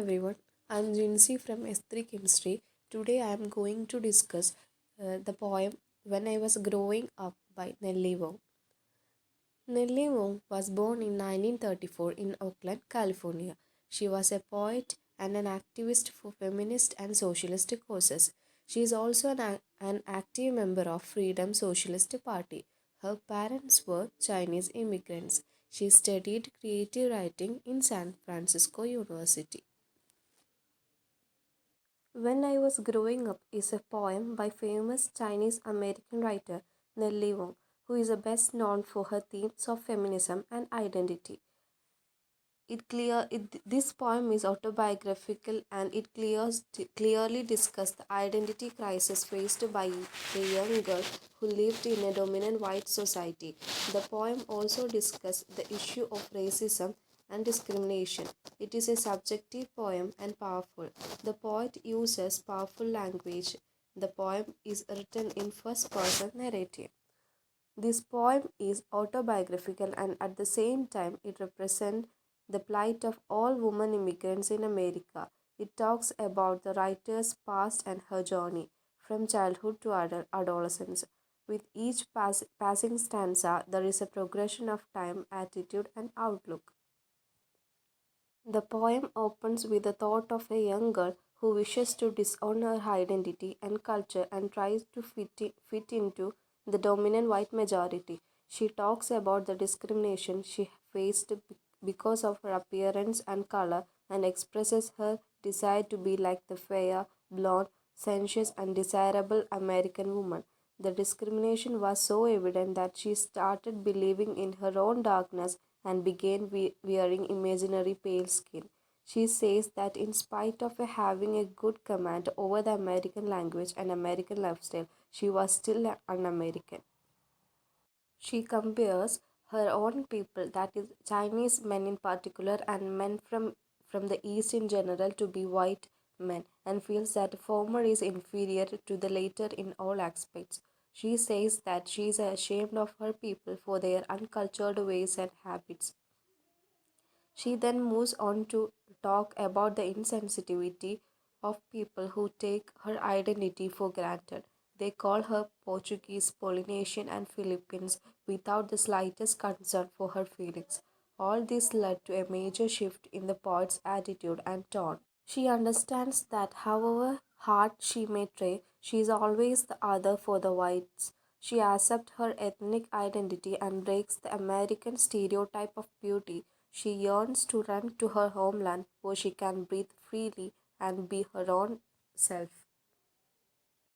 everyone, I'm Jinsi from S3 Chemistry. Today I am going to discuss the poem When I Was Growing Up by Nellie Wong. Nellie Wong was born in 1934 in Oakland, California. She was a poet and an activist for feminist and socialist causes. She is also an active member of Freedom Socialist Party. Her parents were Chinese immigrants. She studied creative writing in San Francisco University. When I Was Growing Up is a poem by famous Chinese American writer Nellie Wong, who is best known for her themes of feminism and identity. This poem is autobiographical and it clearly discusses the identity crisis faced by a young girl who lived in a dominant white society. The poem also discusses the issue of racism and discrimination. It is a subjective poem and powerful. The poet uses powerful language. The poem is written in first person narrative. This poem is autobiographical and at the same time it represents the plight of all women immigrants in America. It talks about the writer's past and her journey from childhood to adolescence. With each passing stanza, there is a progression of time, attitude, and outlook. The poem opens with the thought of a young girl who wishes to disown her identity and culture and tries to fit into the dominant white majority. She talks about the discrimination she faced because of her appearance and color and expresses her desire to be like the fair, blonde, sensuous, and desirable American woman. The discrimination was so evident that she started believing in her own darkness and began wearing imaginary pale skin. She says that in spite of having a good command over the American language and American lifestyle, she was still an American. She compares her own people, that is, Chinese men in particular, and men from the East in general, to be white men, and feels that the former is inferior to the latter in all aspects. She says that she is ashamed of her people for their uncultured ways and habits. She then moves on to talk about the insensitivity of people who take her identity for granted. They call her Portuguese, Polynesian, and Philippines without the slightest concern for her feelings. All this led to a major shift in the poet's attitude and tone. She understands that however hard she may try, she is always the other for the whites. She accepts her ethnic identity and breaks the American stereotype of beauty. She yearns to run to her homeland where she can breathe freely and be her own self.